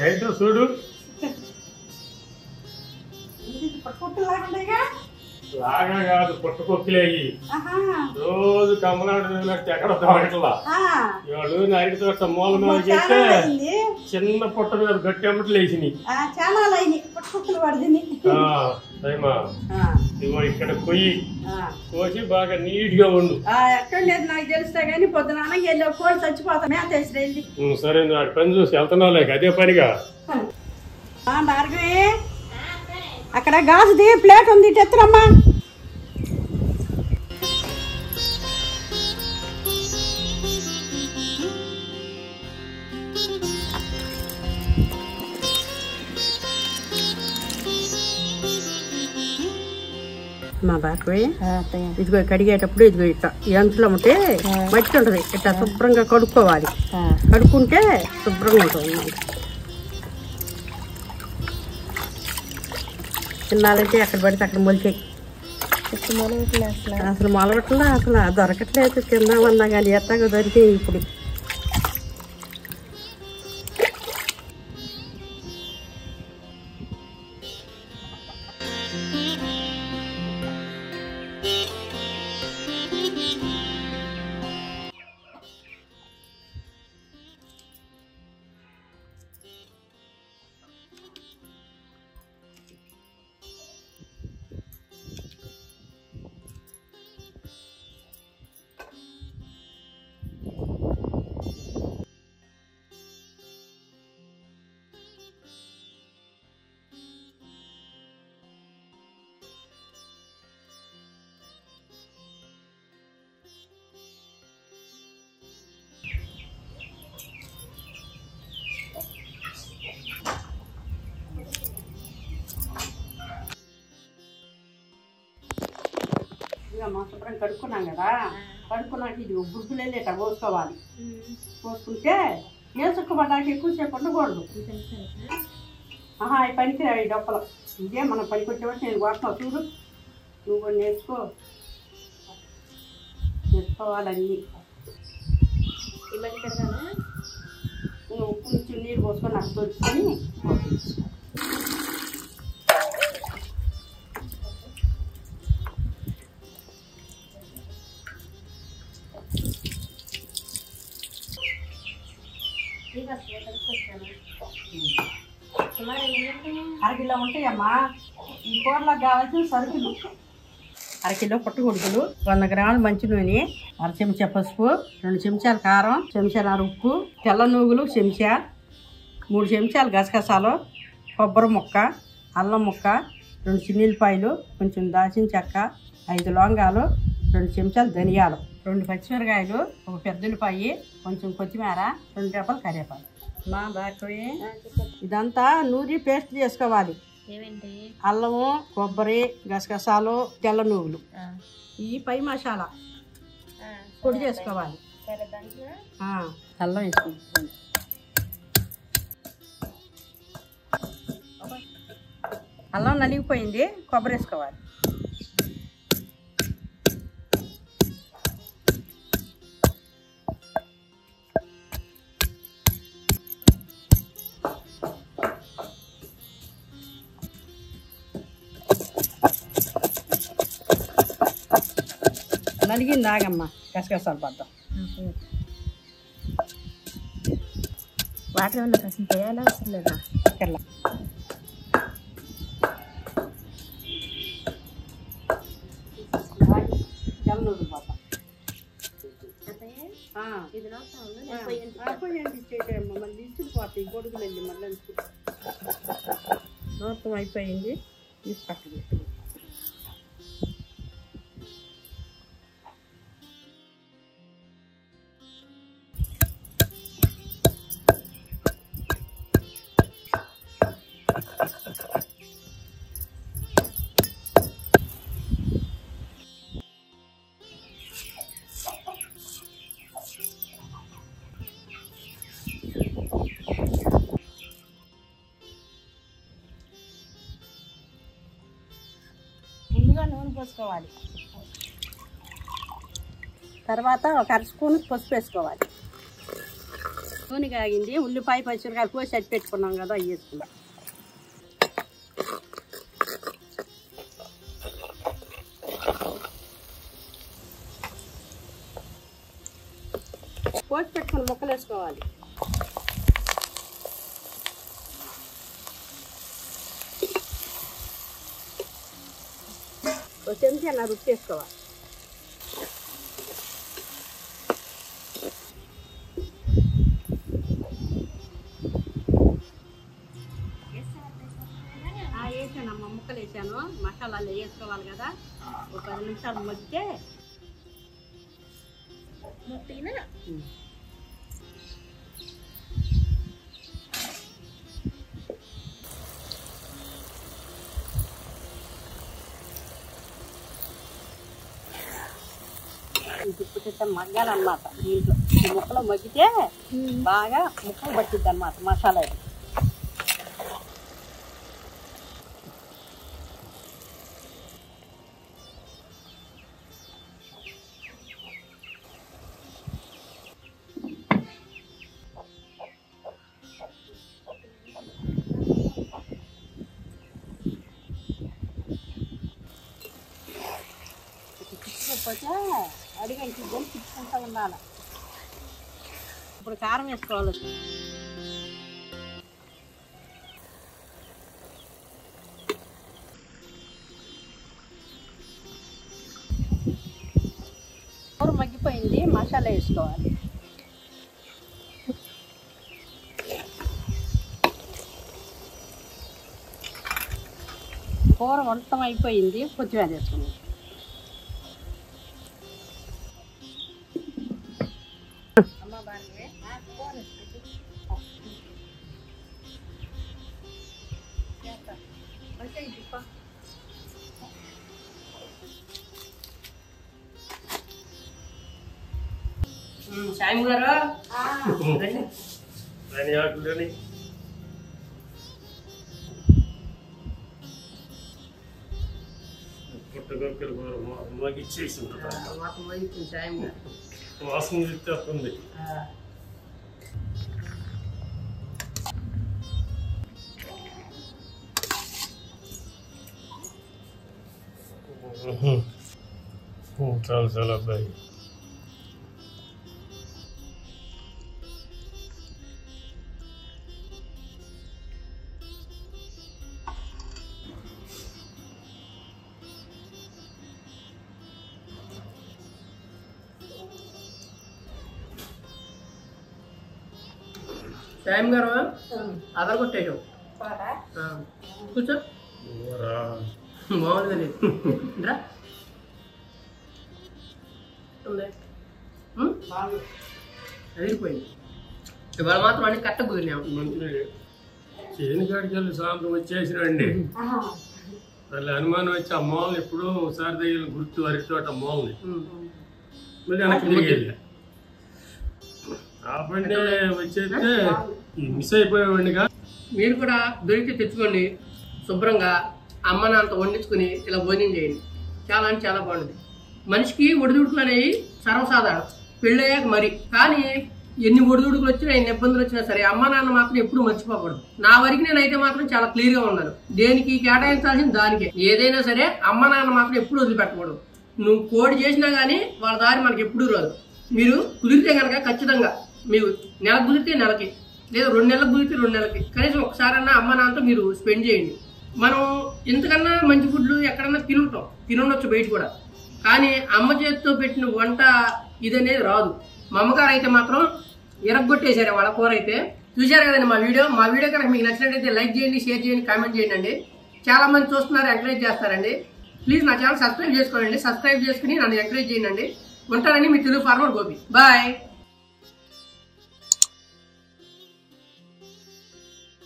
ఏంటో చూడు లాగా కాదు పుట్టకొక్కిలేయి రోజు కమ్మలాడు ఎక్కడ తాగట్లా ఇవాళ నరికి తోట మూల మీద చేస్తే చిన్న పుట్ట మీద గట్టి అమ్మట్లు వేసినాయి ఇగో ఇక్కడ కొయ్యి కోసి బాగా నీట్ గా ఉండు. ఎక్కడ లేదు నాకు తెలుస్తా గానీ పొద్దున కోడి చచ్చిపోతా మేత వేసి సరే నాకు పని చూసి వెళ్తున్నావు లేక అదే పనిగా. భార్గవి అక్కడ గాజుది ప్లేట్ ఉంది తెత్తరమ్మా. మా భార్గవి ఇదిగో కడిగేటప్పుడు ఇదిగో ఇట్లా ఈ అంచులో ఉంటే మట్టి ఉంటది ఇట్లా శుభ్రంగా కడుక్కోవాలి. కడుక్కుంటే శుభ్రంగా ఉంటుంది. చిన్నాలంటే ఎక్కడ పడితే అక్కడ మొలిచాయి. అసలు మొలగట్లా అసలు దొరకట్లేదు. తిందామన్నా కానీ ఎత్తగా దొరికాయి ఇప్పుడు. శుభ్రం కడుక్కున్నాం కదా, కడుక్కున్నాక ఇది బుడ్డులు వెళ్ళి ఇక్కడ పోసుకోవాలి. పోసుకుంటే వేసుకుపడ్డానికి ఎక్కువసేపు ఉండకూడదు. ఈ పనికి ఈ డొప్పలు ఇదే మనం పనికి వచ్చేవాడు. నేను వాడుతున్నా చూడు, నువ్వు కూడా నేర్చుకోవాలన్నీ. ఉప్పు నుంచి నీళ్ళు పోసుకొని నాకు తోచుకొని అరకిలో ఉంటాయమ్మా. ఈ కూరలకు కావాల్సిన సరుకులు అరకిలో పుట్టగొడుగులు, 100 గ్రాములు మంచి నూనె, 1 చెంచా పసుపు, 2 చెంచాలు కారం, చెంచాన్నర ఉప్పు, తెల్ల నూగులు చెంచా, 3 చెంచాలు గసగసాలు, కొబ్బరి ముక్క, అల్లం ముక్క, 2 చిన్నుల్లిపాయలు, కొంచెం దాచిన చెక్క, 5 లవంగాలు, 2 చెంచాలు ధనియాలు, 2 పచ్చిమిరకాయలు, 1 పెద్ద ఉల్లిపాయ, కొంచెం కొత్తిమీర, 2 రెబ్బలు కరివేపాకు. మా భార్గవి ఇదంతా నూరి పేస్ట్ చేసుకోవాలి. అల్లము, కొబ్బరి, గసగసాలు, తెల్ల నువ్వులు, ఈ పై మసాలా పొడి చేసుకోవాలి. అల్లం వేసుకుంటాం. అల్లం నలిగిపోయింది, కొబ్బరి వేసుకోవాలి. నలిగింది ఆగమ్మ, గసగసాలు పడ్డాం. వాటర్ ఏమన్నా కసం చేయాలా అవసరం లేదా? అక్కర్లా. మళ్ళీ ఇచ్చిపోతాయి గొడుగులు వెళ్ళి మళ్ళీ మొత్తం అయిపోయింది. తీసుకొచ్చింది నూనె పోసుకోవాలి. తర్వాత 1 అర స్పూన్ పసుపు వేసుకోవాలి. నూనె కాగింది, ఉల్లిపాయ పచ్చిమిరకాయలు పోసి అట్టి పెట్టుకున్నాం కదా, అవి వేసుకున్నాం. పోసి పెట్టుకుని ముక్కలు వేసుకోవాలి. ఒక చెంచా నా రుచి వేసుకోవాలి. వేసానమ్మా, ముక్కలు వేసాను. మసాలాలు వేసుకోవాలి కదా, ఒక 10 నిమిషాలు మగ్గితే ఇప్పుడు మగ్గాలన్నమాట. దీంట్లో ఈ ముక్కలు మగ్గితే బాగా ముక్కలు పట్టిద్ది అన్నమాట మసాలా. పోతే అడిగంటి తిప్పుకుంటూ ఉండాలి. ఇప్పుడు కారం వేసుకోవాలి. కూర మగ్గిపోయింది, మసాలా వేసుకోవాలి. కూర వంటం అయిపోయింది, కొత్తిమీర వేసుకున్నాం. సాయం గారు పుట్టగొక్కలు మగిచ్చేసి వాసన తెస్తుంది. చాలా చాలా అబ్బాయి. సాయం గారు అదర్ కొట్టేసాం. కూర్చో, బాగుంది లేదు అదిరిపోయింది. ఇవాళ మాత్రం అన్ని కట్ట కుదిరినాము. చేను కాడికి వెళ్ళి సాయంత్రం వచ్చేసినండి. మళ్ళీ అనుమానం వచ్చి ఆ మూలని ఎప్పుడూ ఒకసారి దగ్గర గుర్తు అరితోట మూలని మళ్ళీ వెనక్కి తిరిగేది. ఆ బండి వచ్చేస్తే మిస్ అయిపోయేవాడిగా. మీరు కూడా దొరికితే తెచ్చుకోండి, శుభ్రంగా అమ్మ నాన్నతో వండించుకుని ఇలా భోజనం చేయండి. చాలా అంటే చాలా బాగుంటుంది. మనిషికి ఒడిదుడుకులు అనేవి సర్వసాధారణం, పెళ్ళయ్యాక మరి. కానీ ఎన్ని ఒడిదుడుకులు వచ్చినా ఎన్ని ఇబ్బందులు వచ్చినా సరే అమ్మ నాన్న మాత్రం ఎప్పుడు మర్చిపోకూడదు. నా వరకు నేనైతే మాత్రం చాలా క్లియర్ గా ఉన్నాను. దేనికి కేటాయించాల్సిన దానికే. ఏదైనా సరే అమ్మ నాన్న మాత్రం ఎప్పుడు వదిలిపెట్టకూడదు. నువ్వు కోడి చేసినా గానీ వాళ్ళ దారి మనకి ఎప్పుడు రాదు. మీరు కుదిరితే కనుక ఖచ్చితంగా మీరు నెల కుదిరితే నెలకి, లేదా 2 నెలలకు కుదిరితే 2 నెలలకి కనీసం ఒకసారన్నా అమ్మ నాన్నతో మీరు స్పెండ్ చేయండి. మనం ఇంతకన్నా మంచి ఫుడ్లు ఎక్కడన్నా తినుండొచ్చు బయట కూడా, కానీ అమ్మ చేతితో పెట్టిన వంట ఇదనేది రాదు. మా అమ్మగారు అయితే మాత్రం ఎరగొట్టేశారు వాళ్ళ కూర అయితే. చూశారు కదండి మా వీడియో కనుక మీకు నచ్చినట్లయితే లైక్ చేయండి, షేర్ చేయండి, కామెంట్ చేయండి అండి. చాలా మంది చూస్తున్నారు, ఎంకరేజ్ చేస్తారండి. ప్లీజ్ నా ఛానల్ సబ్స్క్రైబ్ చేసుకోండి. సబ్స్క్రైబ్ చేసుకుని నన్ను ఎంకరేజ్ చేయండి. ఉంటానండి మీ తెలుగు ఫార్మర్ గోపి. బాయ్.